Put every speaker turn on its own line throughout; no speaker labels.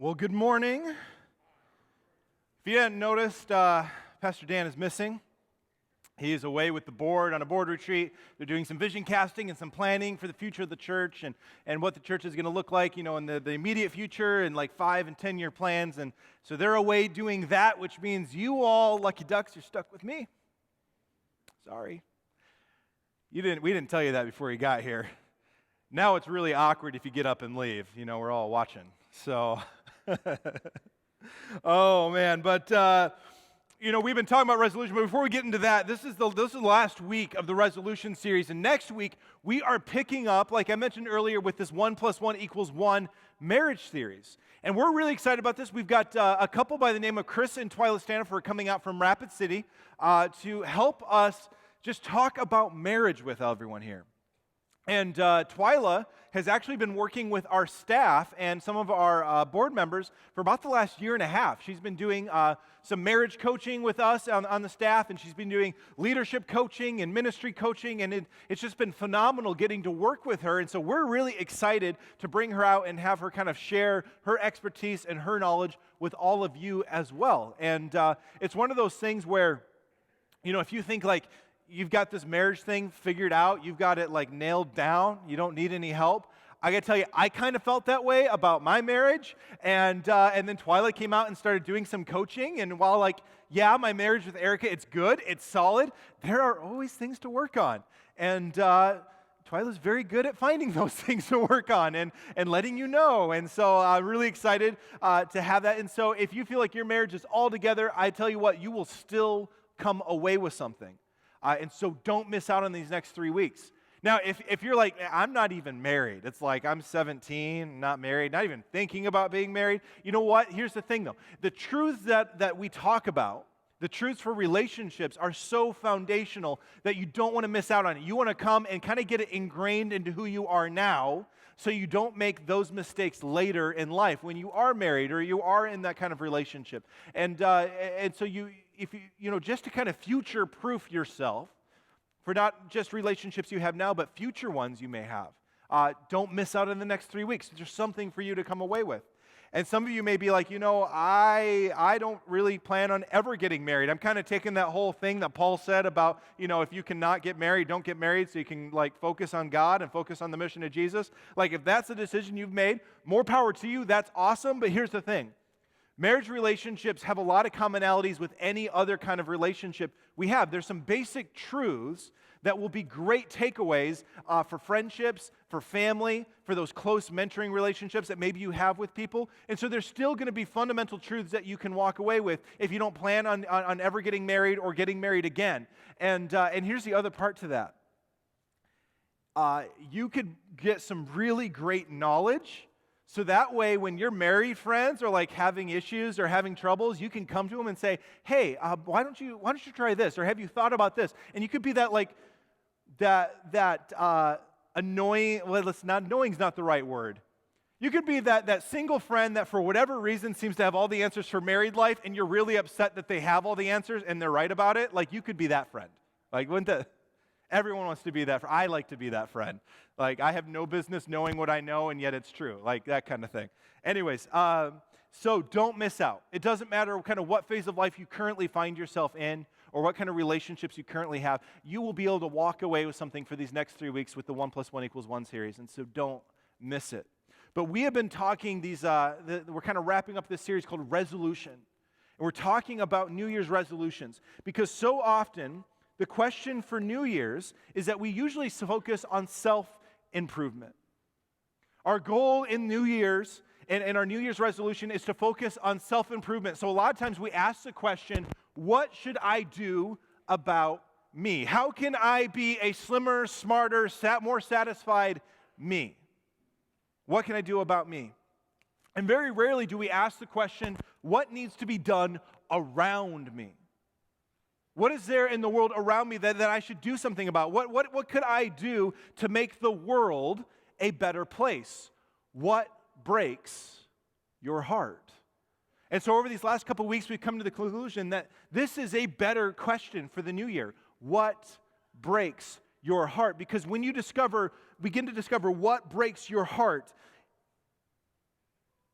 Well, good morning. If you hadn't noticed, Pastor Dan is missing. He is away with the board on a board retreat. They're doing some vision casting and some planning for the future of the church and what the church is going to look like, in the immediate future and like 5 and 10-year plans. And so they're away doing that, which means you all, lucky ducks, you're stuck with me. Sorry. We didn't tell you that before you got here. Now it's really awkward if you get up and leave. We're all watching. So... Oh man, but we've been talking about resolution, but before we get into that, this is the last week of the resolution series, and next week we are picking up, like I mentioned earlier, with this 1 + 1 = 1 marriage series. And we're really excited about this. We've got a couple by the name of Chris and Twyla Stanifer coming out from Rapid City to help us just talk about marriage with everyone here. And Twyla has actually been working with our staff and some of our board members for about the last year and a half. She's been doing some marriage coaching with us on the staff, and she's been doing leadership coaching and ministry coaching, and it's just been phenomenal getting to work with her. And so we're really excited to bring her out and have her kind of share her expertise and her knowledge with all of you as well. And it's one of those things where, if you think like, you've got this marriage thing figured out, you've got it like nailed down, you don't need any help. I got to tell you, I kind of felt that way about my marriage, and then Twyla came out and started doing some coaching, and while my marriage with Erica, it's good, it's solid, there are always things to work on, and Twyla's very good at finding those things to work on and letting you know, and so I'm really excited to have that. And so if you feel like your marriage is all together, I tell you what, you will still come away with something. And so don't miss out on these next 3 weeks. Now, if you're like, I'm not even married. It's like I'm 17, not married, not even thinking about being married. You know what? Here's the thing, though. The truths that we talk about, the truths for relationships are so foundational that you don't want to miss out on it. You want to come and kind of get it ingrained into who you are now so you don't make those mistakes later in life when you are married or you are in that kind of relationship. And so if you just to kind of future-proof yourself for not just relationships you have now, but future ones you may have. Don't miss out on the next 3 weeks. There's something for you to come away with. And some of you may be like, I don't really plan on ever getting married. I'm kind of taking that whole thing that Paul said about, if you cannot get married, don't get married so you can focus on God and focus on the mission of Jesus. If that's a decision you've made, more power to you. That's awesome. But here's the thing. Marriage relationships have a lot of commonalities with any other kind of relationship we have. There's some basic truths that will be great takeaways for friendships, for family, for those close mentoring relationships that maybe you have with people. And so there's still going to be fundamental truths that you can walk away with if you don't plan on ever getting married or getting married again. And here's the other part to that. You could get some really great knowledge. So that way, when your married friends are having issues or having troubles, you can come to them and say, "Hey, why don't you try this? Or have you thought about this?" And you could be that annoying. Well, annoying is not the right word. You could be that single friend that for whatever reason seems to have all the answers for married life, and you're really upset that they have all the answers and they're right about it. You could be that friend. Wouldn't that? Everyone wants to be that friend. I like to be that friend. I have no business knowing what I know, and yet it's true. That kind of thing. Anyways, so don't miss out. It doesn't matter kind of what phase of life you currently find yourself in or what kind of relationships you currently have. You will be able to walk away with something for these next 3 weeks with the 1 + 1 = 1 series, and so don't miss it. But we have been talking we're kind of wrapping up this series called ReSolution. And we're talking about New Year's resolutions because so often the question for New Year's is that we usually focus on self-improvement. Our goal in New Year's and our New Year's resolution is to focus on self-improvement. So a lot of times we ask the question, what should I do about me? How can I be a slimmer, smarter, more satisfied me? What can I do about me? And very rarely do we ask the question, what needs to be done around me? What is there in the world around me that I should do something about? What could I do to make the world a better place? What breaks your heart? And so over these last couple of weeks, we've come to the conclusion that this is a better question for the new year. What breaks your heart? Because when you begin to discover what breaks your heart,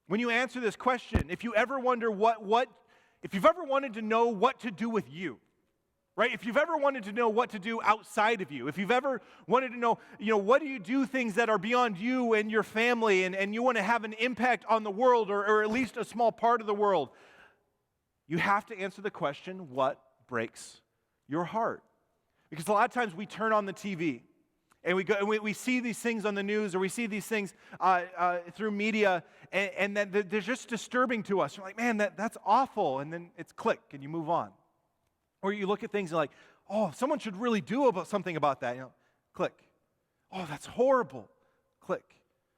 When you answer this question, if you ever wonder if you've ever wanted to know what to do with you, right? If you've ever wanted to know what to do outside of you, if you've ever wanted to know, what do you do things that are beyond you and your family, and you want to have an impact on the world, or at least a small part of the world, you have to answer the question, what breaks your heart? Because a lot of times we turn on the TV, and we see these things on the news, or we see these things through media, and then they're just disturbing to us. You're like, man, that's awful, and then it's click, and you move on. Or you look at things and like, oh, someone should really do something about that. Click. Oh, that's horrible. Click.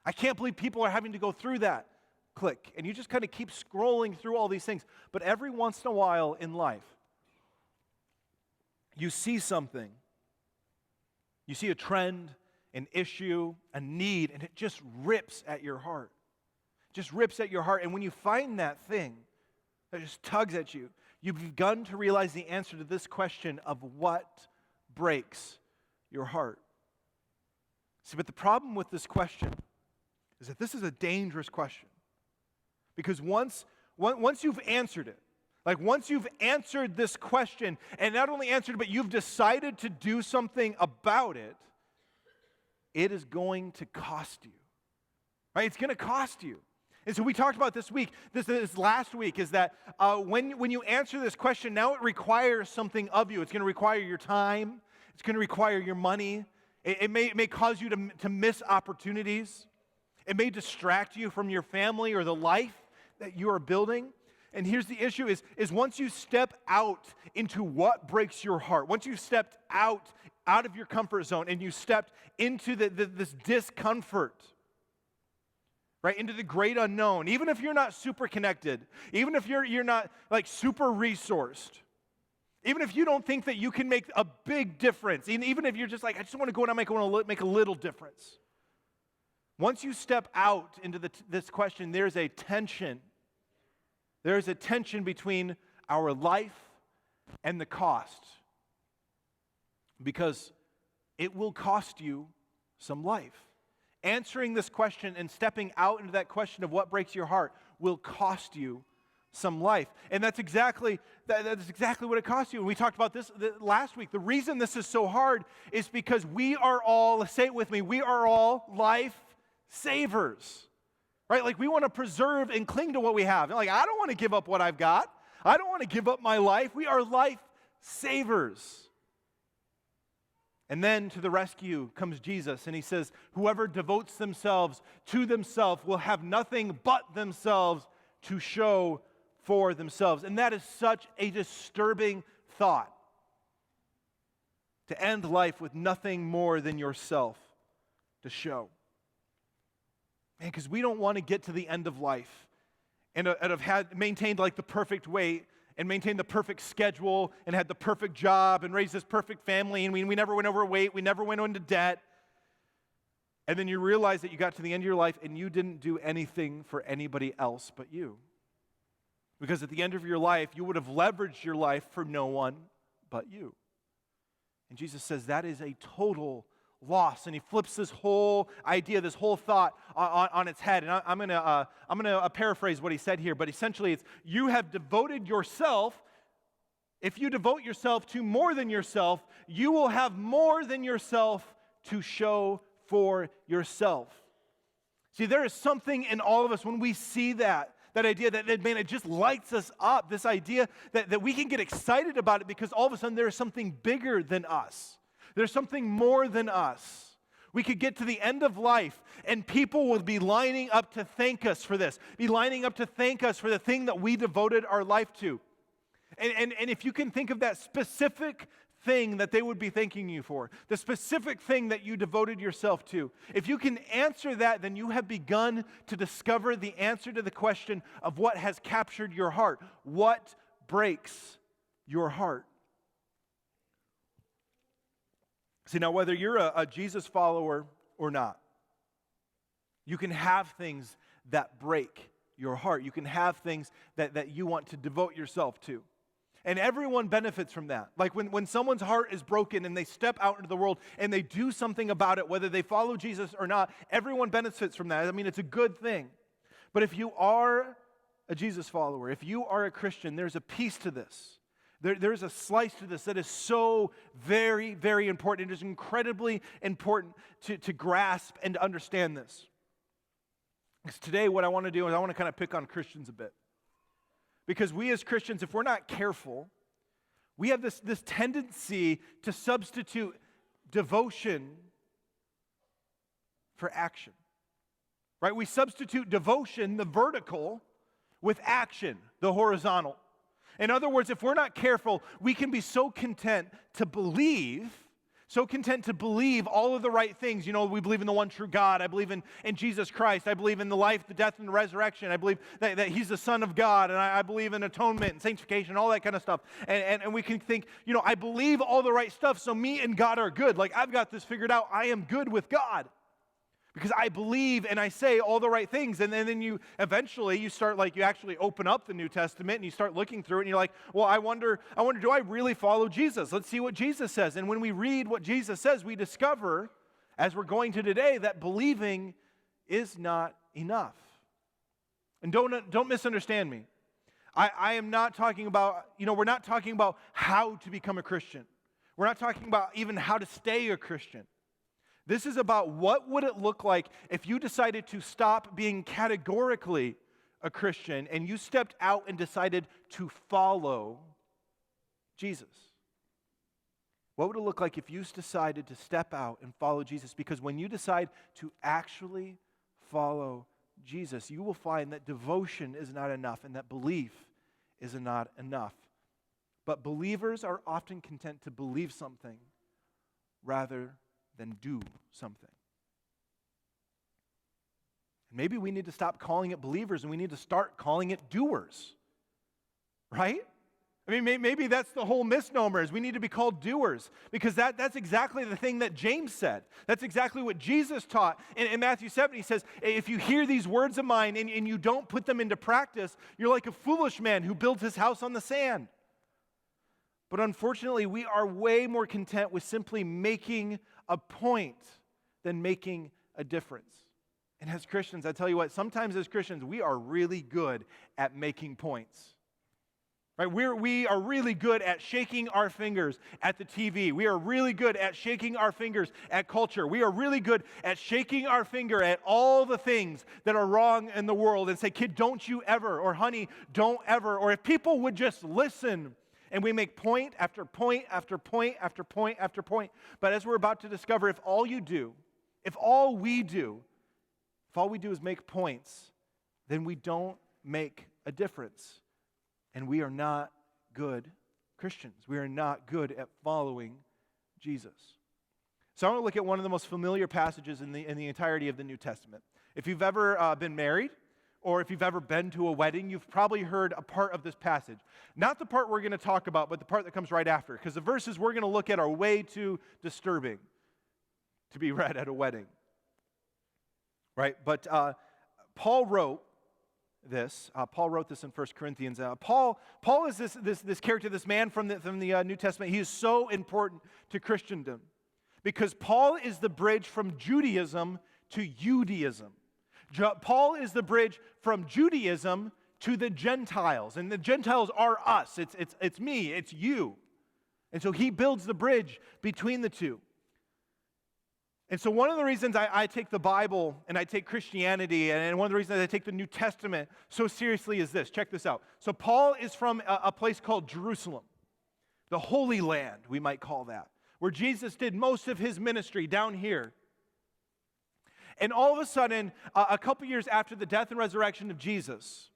I can't believe people are having to go through that. Click. And you just kind of keep scrolling through all these things. But every once in a while in life, you see something. You see a trend, an issue, a need, and it just rips at your heart. Just rips at your heart. And when you find that thing that just tugs at you, you've begun to realize the answer to this question of what breaks your heart. See, but the problem with this question is that this is a dangerous question. Because once you've answered it, once you've answered this question, and not only answered it, but you've decided to do something about it, it is going to cost you. Right? It's going to cost you. And so we talked about this last week, is that when you answer this question, now it requires something of you. It's going to require your time. It's going to require your money. It may cause you to miss opportunities. It may distract you from your family or the life that you are building. And here's the issue is once you step out into what breaks your heart, once you've stepped out of your comfort zone and you stepped into this discomfort, right, into the great unknown, even if you're not super connected, even if you're not super resourced, even if you don't think that you can make a big difference, even if you're just I just want to go and I want to make a little difference. Once you step out into this question, there's a tension. There's a tension between our life and the cost. Because it will cost you some life. Answering this question and stepping out into that question of what breaks your heart will cost you some life. And that's exactly what it costs you. And we talked about this last week. The reason this is so hard is because we are all, say it with me, we are all life savers. Right? We want to preserve and cling to what we have. I don't want to give up what I've got. I don't want to give up my life. We are life savers. And then to the rescue comes Jesus, and he says, whoever devotes themselves to themselves will have nothing but themselves to show for themselves. And that is such a disturbing thought, to end life with nothing more than yourself to show. Man, because we don't want to get to the end of life and have maintained the perfect weight and maintained the perfect schedule and had the perfect job and raised this perfect family, and we never went overweight, we never went into debt. And then you realize that you got to the end of your life and you didn't do anything for anybody else but you. Because at the end of your life, you would have leveraged your life for no one but you. And Jesus says that is a total loss, and he flips this whole idea, this whole thought on its head. And I'm gonna paraphrase what he said here, but essentially it's, you have devoted yourself. If you devote yourself to more than yourself, you will have more than yourself to show for yourself. See, there is something in all of us when we see that idea that, man, it just lights us up, this idea that we can get excited about it because all of a sudden there is something bigger than us. There's something more than us. We could get to the end of life and people will be lining up to thank us for this, be lining up to thank us for the thing that we devoted our life to. And if you can think of that specific thing that they would be thanking you for, the specific thing that you devoted yourself to, if you can answer that, then you have begun to discover the answer to the question of what has captured your heart. What breaks your heart? See, now whether you're a Jesus follower or not, you can have things that break your heart. You can have things that you want to devote yourself to. And everyone benefits from that. Like when someone's heart is broken and they step out into the world and they do something about it, whether they follow Jesus or not, everyone benefits from that. I mean, it's a good thing. But if you are a Jesus follower, if you are a Christian, there's a piece to this. There's a slice to this that is so very, very important. It is incredibly important to grasp and to understand this. Because today what I want to do is I want to kind of pick on Christians a bit. Because we as Christians, if we're not careful, we have this tendency to substitute devotion for action. Right? We substitute devotion, the vertical, with action, the horizontal. In other words, if we're not careful, we can be so content to believe all of the right things. You know, we believe in the one true God. I believe in Jesus Christ. I believe in the life, the death, and the resurrection. I believe that He's the Son of God. And I believe in atonement and sanctification, all that kind of stuff. And we can think, you know, I believe all the right stuff, so me and God are good. Like, I've got this figured out. I am good with God. Because I believe and I say all the right things. And then you eventually you start, like, you actually open up the New Testament and you start looking through it and you're like, well, I wonder, do I really follow Jesus? Let's see what Jesus says. And when we read what Jesus says, we discover, as we're going to today, that believing is not enough. And don't misunderstand me. I am not talking about, we're not talking about how to become a Christian. We're not talking about even how to stay a Christian. This is about what would it look like if you decided to stop being categorically a Christian and you stepped out and decided to follow Jesus. What would it look like if you decided to step out and follow Jesus? Because when you decide to actually follow Jesus, you will find that devotion is not enough and that belief is not enough. But believers are often content to believe something rather than do something. Maybe we need to stop calling it believers and we need to start calling it doers, right? I mean, maybe that's the whole misnomer, is we need to be called doers, because that's exactly the thing that James said. That's exactly what Jesus taught. In Matthew 7, he says, if you hear these words of mine and you don't put them into practice, you're like a foolish man who builds his house on the sand. But unfortunately, we are way more content with simply making a point than making a difference. And as Christians, I tell you what, sometimes as Christians, we are really good at making points. Right? We are really good at shaking our fingers at the TV. We are really good at shaking our fingers at culture. We are really good at shaking our finger at all the things that are wrong in the world and say, kid, don't you ever, or honey, don't ever, or if people would just listen. And we make point after point after point after point after point. But as we're about to discover, if all we do is make points, then we don't make a difference. And we are not good Christians. We are not good at following Jesus. So I want to look at one of the most familiar passages in the entirety of the New Testament. If you've ever been married, or if you've ever been to a wedding, you've probably heard a part of this passage. Not the part we're going to talk about, but the part that comes right after. Because the verses we're going to look at are way too disturbing to be read at a wedding. Right? But Paul wrote this. Paul wrote this in 1 Corinthians. Paul is this character, this man from the New Testament. He is so important to Christendom. Because Paul is the bridge from Judaism to Judaism. Paul is the bridge from Judaism to the Gentiles. And the Gentiles are us. It's me. It's you. And so he builds the bridge between the two. And so one of the reasons I take the Bible and I take Christianity, and one of the reasons I take the New Testament so seriously is this. Check this out. So Paul is from a place called Jerusalem, the Holy Land, we might call that, where Jesus did most of his ministry down here. And all of a sudden, a couple years after the death and resurrection of Jesus,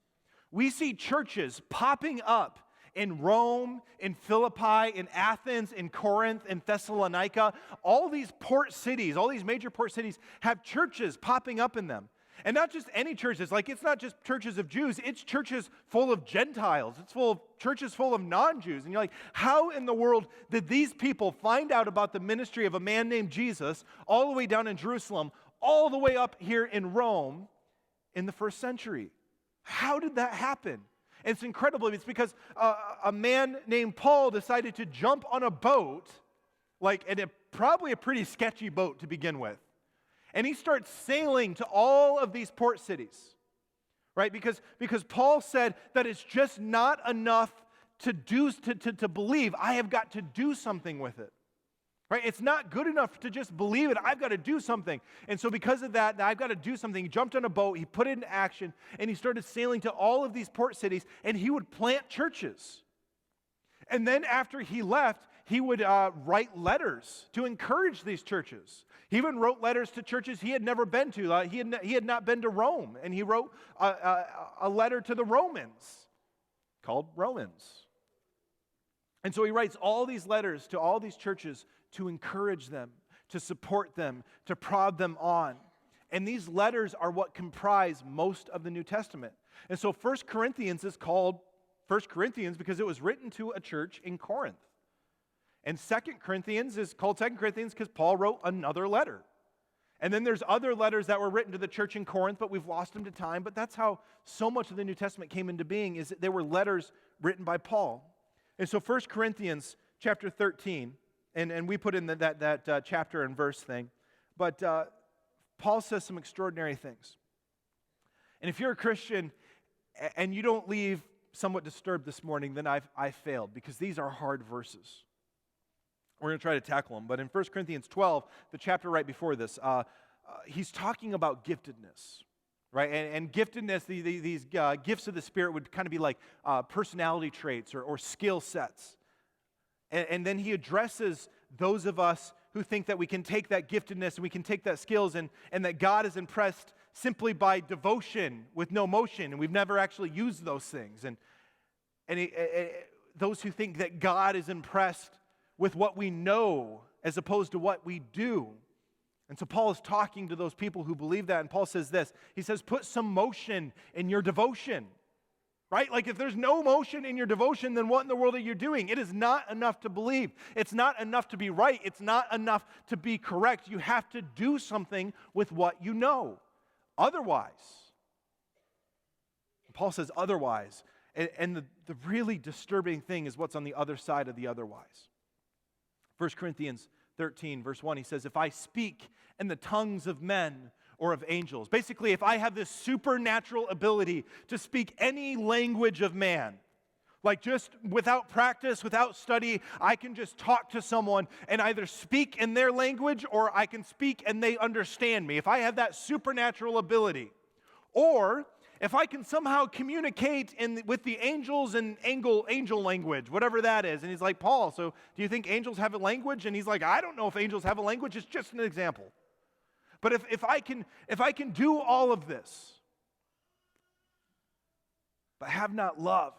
we see churches popping up in Rome, in Philippi, in Athens, in Corinth, in Thessalonica. All these port cities, all these major port cities have churches popping up in them. And not just any churches, like it's not just churches of Jews, it's churches full of Gentiles. It's churches full of non-Jews. And you're like, how in the world did these people find out about the ministry of a man named Jesus all the way down in Jerusalem, all the way up here in Rome in the first century? How did that happen? It's incredible. It's because a man named Paul decided to jump on a boat, probably a pretty sketchy boat to begin with. And he starts sailing to all of these port cities, right? Because Paul said that it's just not enough to believe. I have got to do something with it. Right? It's not good enough to just believe it. I've got to do something. And so because of that, I've got to do something. He jumped on a boat, he put it into action, and he started sailing to all of these port cities, and he would plant churches. And then after he left, he would write letters to encourage these churches. He even wrote letters to churches he had never been to. He had not been to Rome, and he wrote a letter to the Romans called Romans. And so he writes all these letters to all these churches to encourage them, to support them, to prod them on. And these letters are what comprise most of the New Testament. And so 1 Corinthians is called 1 Corinthians because it was written to a church in Corinth. And 2 Corinthians is called 2 Corinthians because Paul wrote another letter. And then there's other letters that were written to the church in Corinth, but we've lost them to time. But that's how so much of the New Testament came into being, is that they were letters written by Paul. And so 1 Corinthians chapter 13, and we put in that chapter and verse thing, but Paul says some extraordinary things. And if you're a Christian and you don't leave somewhat disturbed this morning, then I failed, because these are hard verses. We're going to try to tackle them. But in 1 Corinthians 12, the chapter right before this, he's talking about giftedness. Right? And giftedness, these gifts of the Spirit would kind of be like personality traits or skill sets. And then he addresses those of us who think that we can take that giftedness and we can take that skills and that God is impressed simply by devotion with no motion, and we've never actually used those things. And those who think that God is impressed with what we know as opposed to what we do. And so Paul is talking to those people who believe that, and Paul says this. He says, put some motion in your devotion, right? Like if there's no motion in your devotion, then what in the world are you doing? It is not enough to believe. It's not enough to be right. It's not enough to be correct. You have to do something with what you know. Otherwise, Paul says otherwise, and the really disturbing thing is what's on the other side of the otherwise. 1 Corinthians 13, verse 1, he says, if I speak in the tongues of men or of angels, basically if I have this supernatural ability to speak any language of man, like just without practice, without study, I can just talk to someone and either speak in their language or I can speak and they understand me. If I have that supernatural ability, or if I can somehow communicate with the angels in angel language, whatever that is. And he's like, Paul, so do you think angels have a language? And he's like, I don't know if angels have a language. It's just an example. But if I can do all of this, but have not love,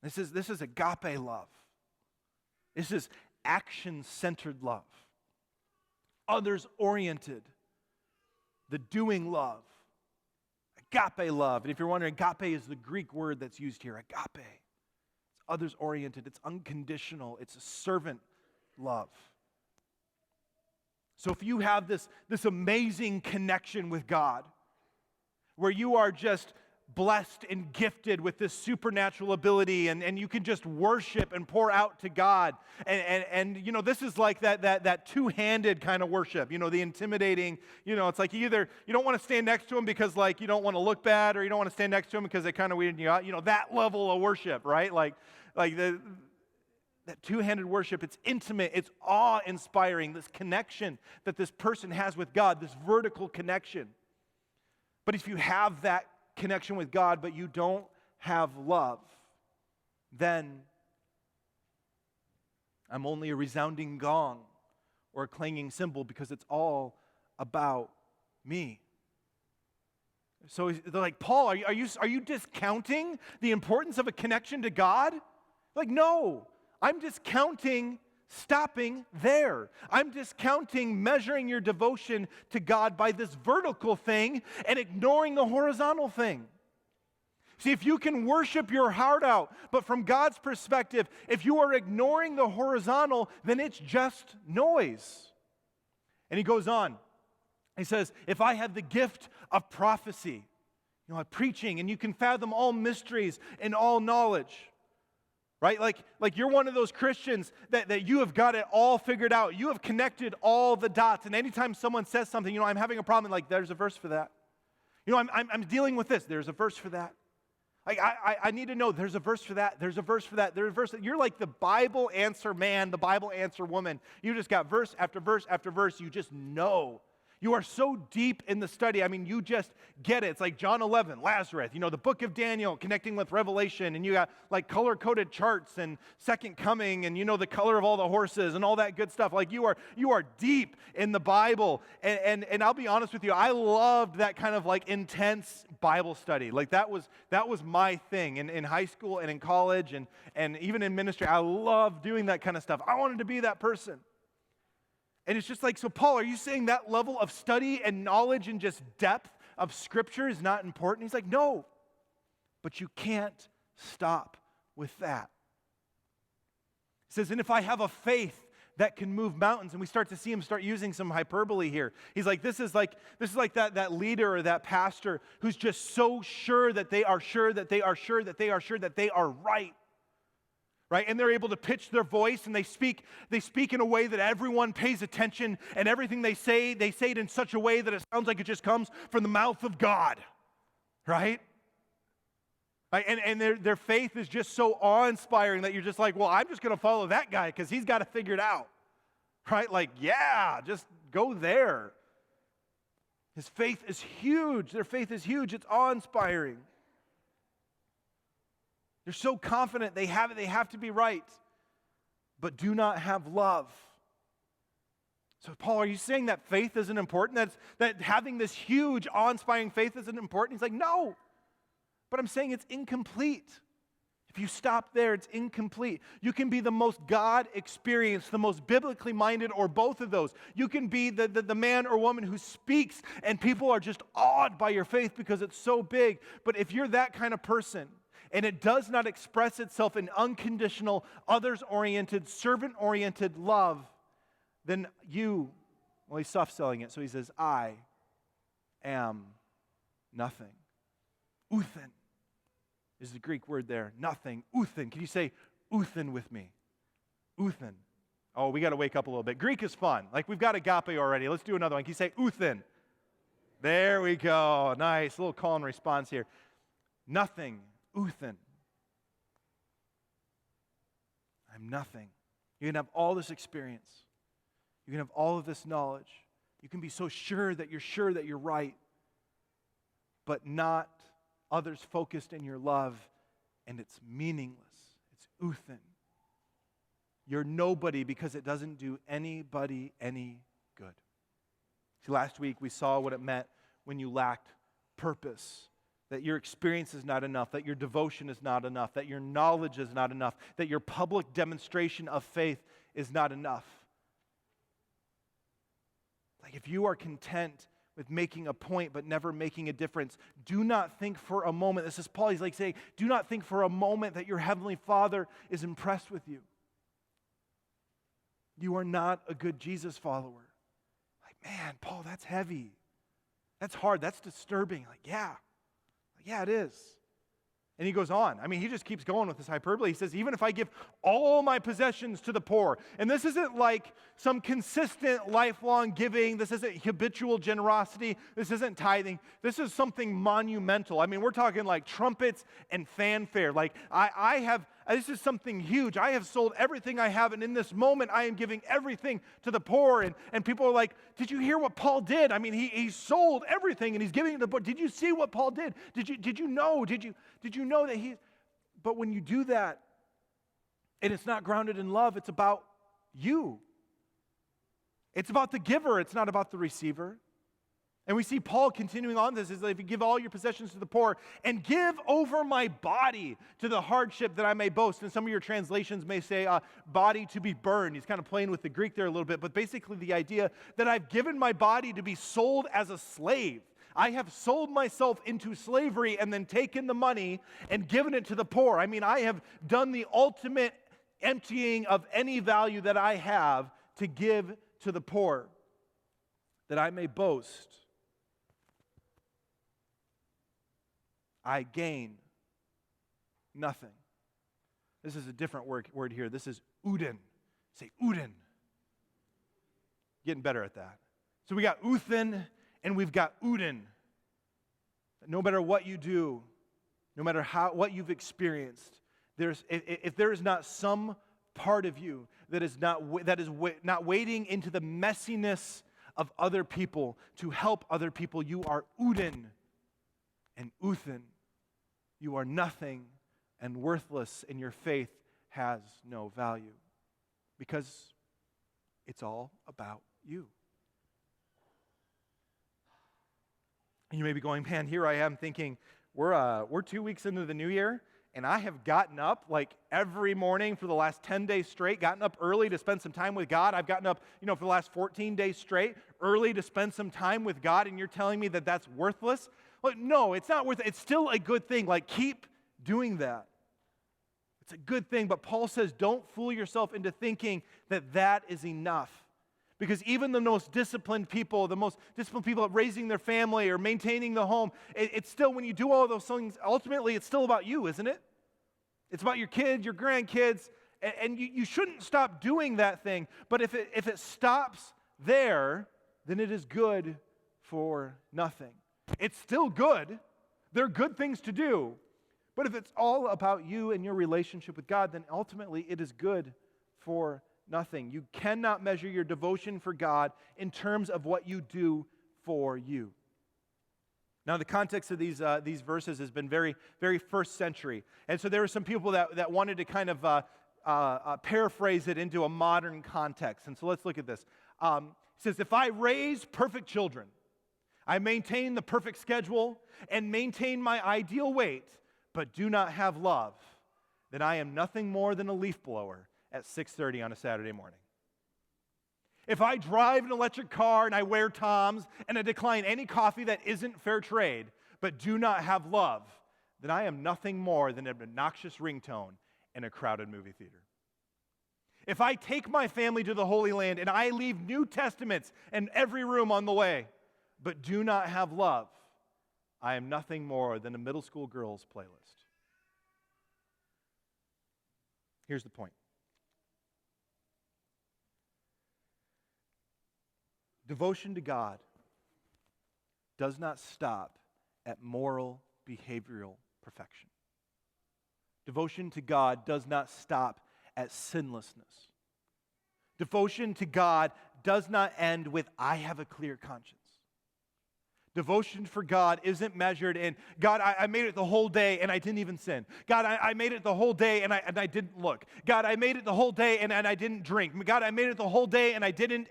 this is agape love. This is action-centered love, others-oriented, the doing love. Agape love. And if you're wondering, agape is the Greek word that's used here. Agape. It's others-oriented. It's unconditional. It's a servant love. So if you have this amazing connection with God, where you are just blessed and gifted with this supernatural ability, and you can just worship and pour out to God. And you know, this is like that two-handed kind of worship, you know, the intimidating, you know, it's like you don't want to stand next to him because like you don't want to look bad, or you don't want to stand next to him because they kind of weird you out, you know, that level of worship, right? Like that two-handed worship, it's intimate, it's awe-inspiring, this connection that this person has with God, this vertical connection. But if you have that connection with God, but you don't have love, then I'm only a resounding gong or a clanging cymbal because it's all about me. So they're like, Paul, are you discounting the importance of a connection to God? Like, no, I'm discounting stopping there. I'm discounting measuring your devotion to God by this vertical thing and ignoring the horizontal thing. See, if you can worship your heart out, but from God's perspective, if you are ignoring the horizontal, then it's just noise. And he goes on. He says, if I have the gift of prophecy, you know, preaching, and you can fathom all mysteries and all knowledge, right? Like you're one of those Christians that you have got it all figured out. You have connected all the dots. And anytime someone says something, you know, I'm having a problem, like there's a verse for that. You know, I'm dealing with this. There's a verse for that. Like, I need to know there's a verse for that. There's a verse for that. There's a verse. You're like the Bible answer man, the Bible answer woman. You just got verse after verse after verse. You just know. You are so deep in the study. I mean, you just get it. It's like John 11, Lazarus, you know, the book of Daniel connecting with Revelation, and you got like color-coded charts and Second Coming, and you know the color of all the horses and all that good stuff. Like you are deep in the Bible. And I'll be honest with you, I loved that kind of like intense Bible study. Like that was my thing in high school and in college and even in ministry. I loved doing that kind of stuff. I wanted to be that person. And it's just like, so Paul, are you saying that level of study and knowledge and just depth of Scripture is not important? He's like, no, but you can't stop with that. He says, and if I have a faith that can move mountains, and we start to see him start using some hyperbole here. He's like, this is like that leader or that pastor who's just so sure that they are sure that they are sure that they are sure that they are right. Right? And they're able to pitch their voice, and they speak in a way that everyone pays attention, and everything they say it in such a way that it sounds like it just comes from the mouth of God. Right? And their faith is just so awe-inspiring that you're just like, well, I'm just going to follow that guy because he's got it figured out. Right? Like, yeah, just go there. His faith is huge. Their faith is huge. It's awe-inspiring. They're so confident they have it, they have to be right, but do not have love. So, Paul, are you saying that faith isn't important? That having this huge, awe-inspiring faith isn't important? He's like, no, but I'm saying it's incomplete. If you stop there, it's incomplete. You can be the most God-experienced, the most biblically minded, or both of those. You can be the man or woman who speaks, and people are just awed by your faith because it's so big.'t if you're that kind of person, and it does not express itself in unconditional, others-oriented, servant-oriented love, then he's soft-selling it, so he says, I am nothing. Uthen is the Greek word there, nothing. Uthen. Can you say uthen with me? Uthen. Oh, we got to wake up a little bit. Greek is fun. Like we've got agape already. Let's do another one. Can you say uthen? There we go. Nice. A little call and response here. Nothing. Uthen. I'm nothing. You can have all this experience. You can have all of this knowledge. You can be so sure that you're right, but not others focused in your love, and it's meaningless. It's uthen. You're nobody because it doesn't do anybody any good. See, last week we saw what it meant when you lacked purpose. That your experience is not enough, that your devotion is not enough, that your knowledge is not enough, that your public demonstration of faith is not enough. Like if you are content with making a point but never making a difference, do not think for a moment, this is Paul, he's like saying, do not think for a moment that your Heavenly Father is impressed with you. You are not a good Jesus follower. Like, man, Paul, that's heavy. That's hard. That's disturbing. Like, yeah, it is. And he goes on. I mean, he just keeps going with this hyperbole. He says, even if I give all my possessions to the poor, and this isn't like some consistent lifelong giving, this isn't habitual generosity, this isn't tithing, this is something monumental. I mean, we're talking like trumpets and fanfare. Like, this is something huge. I have sold everything I have, and in this moment, I am giving everything to the poor. And people are like, did you hear what Paul did? I mean, he sold everything, and he's giving it to the poor. Did you see what Paul did? Did you know? Did you know that he... But when you do that, and it's not grounded in love, it's about you. It's about the giver. It's not about the receiver. And we see Paul continuing on this, is that if you give all your possessions to the poor and give over my body to the hardship that I may boast. And some of your translations may say body to be burned. He's kind of playing with the Greek there a little bit, but basically the idea that I've given my body to be sold as a slave. I have sold myself into slavery and then taken the money and given it to the poor. I mean, I have done the ultimate emptying of any value that I have to give to the poor, that I may boast. I gain nothing. This is a different word here. This is uden. Say uden. Getting better at that. So we got uthen and we've got uden. No matter what you do, no matter what you've experienced, if there is not some part of you that is not wading into the messiness of other people to help other people, you are Uden and Uthen. You are nothing and worthless, and your faith has no value because it's all about you. And you may be going, man, here I am thinking, we're 2 weeks into the new year, and I have gotten up like every morning for the last 10 days straight, gotten up early to spend some time with God. I've gotten up, for the last 14 days straight, early to spend some time with God, and you're telling me that that's worthless? Well, no, it's not worth it. It's still a good thing. Like, keep doing that. It's a good thing, but Paul says don't fool yourself into thinking that that is enough. Because even the most disciplined people at raising their family or maintaining the home, it's still, when you do all those things, ultimately it's still about you, isn't it? It's about your kids, your grandkids, and you shouldn't stop doing that thing. But if it stops there, then it is good for nothing. It's still good. They're good things to do. But if it's all about you and your relationship with God, then ultimately it is good for nothing. You cannot measure your devotion for God in terms of what you do for you. Now, the context of these verses has been very, very first century. And so there were some people that wanted to kind of paraphrase it into a modern context. And so let's look at this. It says, if I raise perfect children, I maintain the perfect schedule and maintain my ideal weight, but do not have love, then I am nothing more than a leaf blower at 6:30 on a Saturday morning. If I drive an electric car and I wear Toms and I decline any coffee that isn't fair trade, but do not have love, then I am nothing more than an obnoxious ringtone in a crowded movie theater. If I take my family to the Holy Land and I leave New Testaments in every room on the way, but do not have love, I am nothing more than a middle school girls playlist. Here's the point. Devotion to God does not stop at moral, behavioral perfection. Devotion to God does not stop at sinlessness. Devotion to God does not end with, I have a clear conscience. Devotion for God isn't measured in, God, I made it the whole day and I didn't even sin. God, I made it the whole day and I didn't look. God, I made it the whole day and I didn't drink. God, I made it the whole day and I didn't.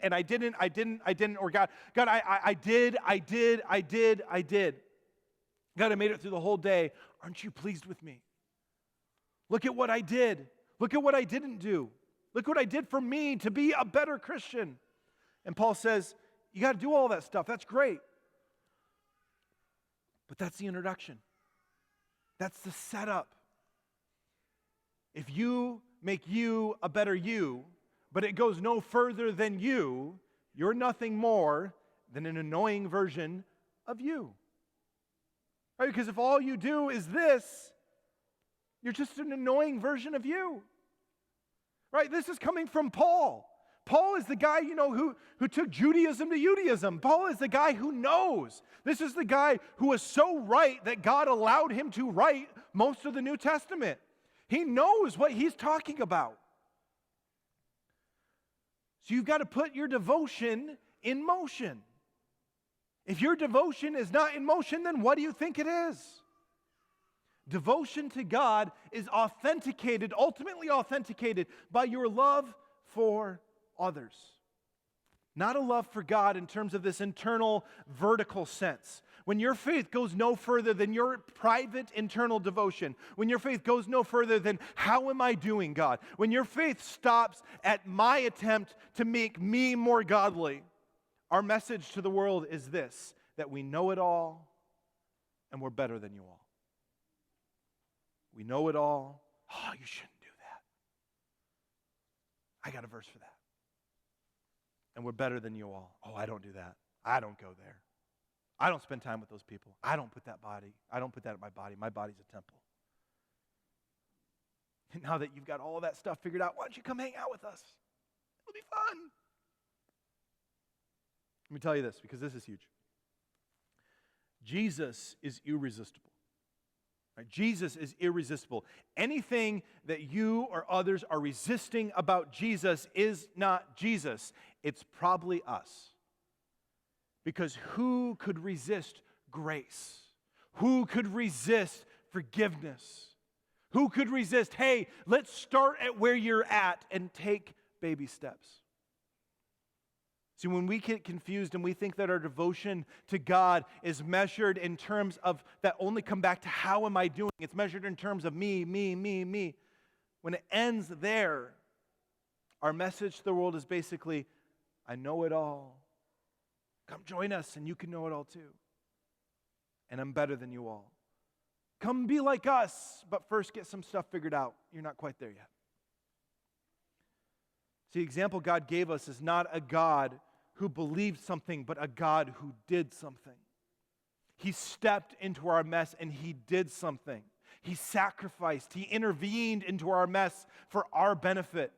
Or God, I did. God, I made it through the whole day. Aren't you pleased with me? Look at what I did. Look at what I didn't do. Look what I did for me to be a better Christian. And Paul says, you got to do all that stuff. That's great. But that's the introduction. That's the setup. If you make you a better you, but it goes no further than you're nothing more than an annoying version of you. Right? Because if all you do is this, you're just an annoying version of you. Right? This is coming from Paul. Paul is the guy, who took Judaism to Judaism. Paul is the guy who knows. This is the guy who was so right that God allowed him to write most of the New Testament. He knows what he's talking about. So you've got to put your devotion in motion. If your devotion is not in motion, then what do you think it is? Devotion to God is ultimately authenticated by your love for others. Not a love for God in terms of this internal vertical sense. When your faith goes no further than your private internal devotion, when your faith goes no further than how am I doing, God? When your faith stops at my attempt to make me more godly, our message to the world is this, that we know it all and we're better than you all. We know it all. Oh, you shouldn't do that. I got a verse for that. And we're better than you all. Oh, I don't do that. I don't go there. I don't spend time with those people. I don't put that in my body. My body's a temple. And now that you've got all that stuff figured out, why don't you come hang out with us? It'll be fun. Let me tell you this, because this is huge. Jesus is irresistible. Right? Jesus is irresistible. Anything that you or others are resisting about Jesus is not Jesus. It's probably us. Because who could resist grace? Who could resist forgiveness? Who could resist, hey, let's start at where you're at and take baby steps? See, when we get confused and we think that our devotion to God is measured in terms of that only come back to how am I doing? It's measured in terms of me. When it ends there, our message to the world is basically, I know it all. Come join us and you can know it all too. And I'm better than you all. Come be like us, but first get some stuff figured out. You're not quite there yet. See, the example God gave us is not a God who believed something, but a God who did something. He stepped into our mess and He did something. He sacrificed. He intervened into our mess for our benefit.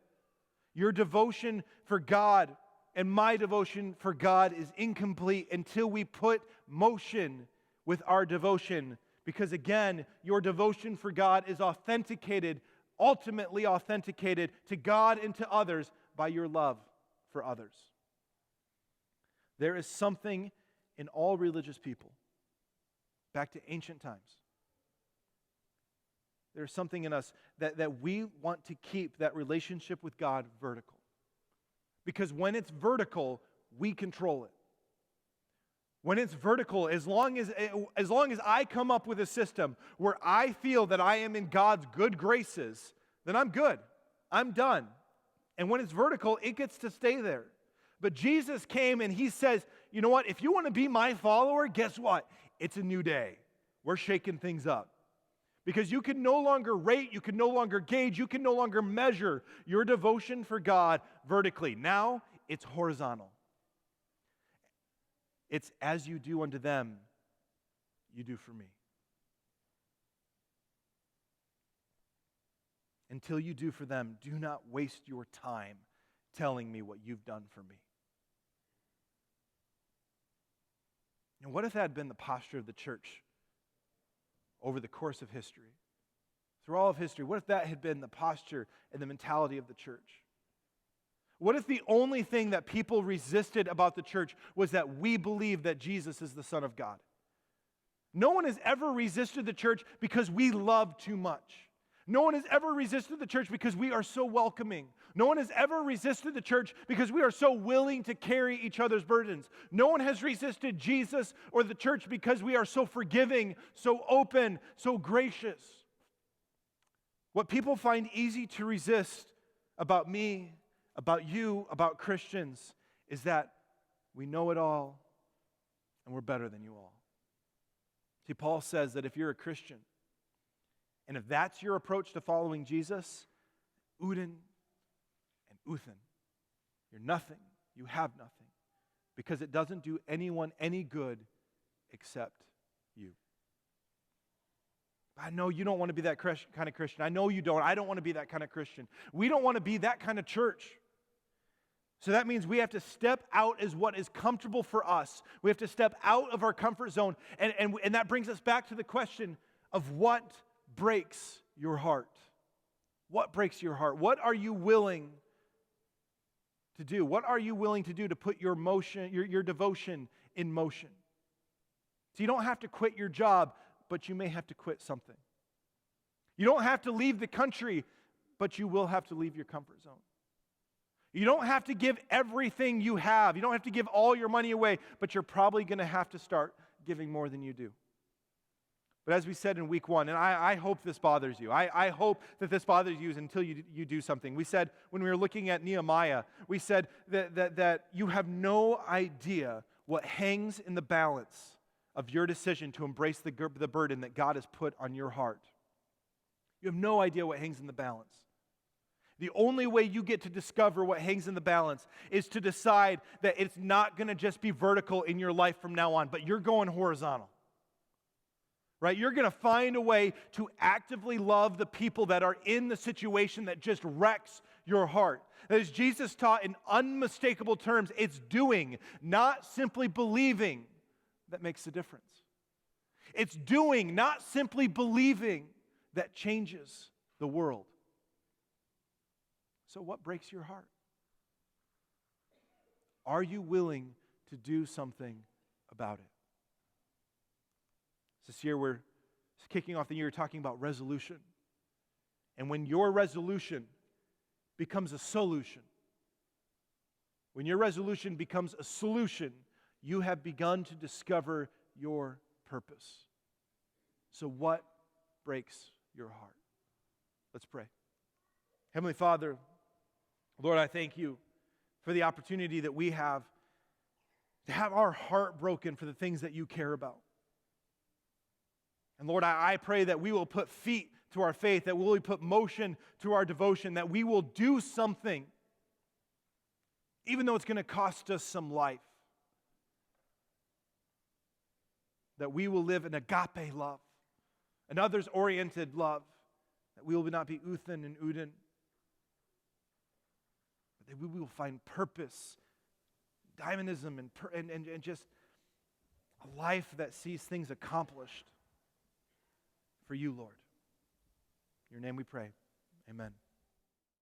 Your devotion for God and my devotion for God is incomplete until we put motion with our devotion. Because again, your devotion for God is ultimately authenticated to God and to others by your love for others. There is something in all religious people, back to ancient times. There's something in us that we want to keep that relationship with God vertical. Because when it's vertical, we control it. When it's vertical, as long as I come up with a system where I feel that I am in God's good graces, then I'm good. I'm done. And when it's vertical, it gets to stay there. But Jesus came and He says, you know what? If you want to be my follower, guess what? It's a new day. We're shaking things up. Because you can no longer rate, you can no longer gauge, you can no longer measure your devotion for God vertically. Now, it's horizontal. It's as you do unto them, you do for me. Until you do for them, do not waste your time telling me what you've done for me. And what if that had been the posture of the church over the course of history? Through all of history, what if that had been the posture and the mentality of the church? What if the only thing that people resisted about the church was that we believe that Jesus is the Son of God? No one has ever resisted the church because we love too much. No one has ever resisted the church because we are so welcoming. No one has ever resisted the church because we are so willing to carry each other's burdens. No one has resisted Jesus or the church because we are so forgiving, so open, so gracious. What people find easy to resist about me, about you, about Christians, is that we know it all and we're better than you all. See, Paul says that if you're a Christian, and if that's your approach to following Jesus, Uden and Uthen, you're nothing, you have nothing, because it doesn't do anyone any good except you. I know you don't want to be that kind of Christian. I know you don't. I don't want to be that kind of Christian. We don't want to be that kind of church. So that means we have to step out as what is comfortable for us. We have to step out of our comfort zone. And that brings us back to the question of what breaks your heart. What breaks your heart? What are you willing to do? What are you willing to do to put your devotion in motion? So you don't have to quit your job, but you may have to quit something. You don't have to leave the country, but you will have to leave your comfort zone. You don't have to give everything you have. You don't have to give all your money away, but you're probably going to have to start giving more than you do. But as we said in week 1, and I hope this bothers you. I hope that this bothers you until you do something. We said when we were looking at Nehemiah, we said that you have no idea what hangs in the balance of your decision to embrace the burden that God has put on your heart. You have no idea what hangs in the balance. The only way you get to discover what hangs in the balance is to decide that it's not going to just be vertical in your life from now on, but you're going horizontal. Right? You're going to find a way to actively love the people that are in the situation that just wrecks your heart. As Jesus taught in unmistakable terms, it's doing, not simply believing, that makes the difference. It's doing, not simply believing, that changes the world. So what breaks your heart? Are you willing to do something about it? This year we're kicking off the year talking about resolution. And when your resolution becomes a solution, when your resolution becomes a solution, you have begun to discover your purpose. So what breaks your heart? Let's pray. Heavenly Father, Lord, I thank you for the opportunity that we have to have our heart broken for the things that you care about. And Lord, I pray that we will put feet to our faith, that we will put motion to our devotion, that we will do something, even though it's going to cost us some life. That we will live an agape love, an others-oriented love, that we will not be Uthan and Uden, but that we will find purpose, dynamism, and just a life that sees things accomplished for you, Lord. In your name we pray. Amen.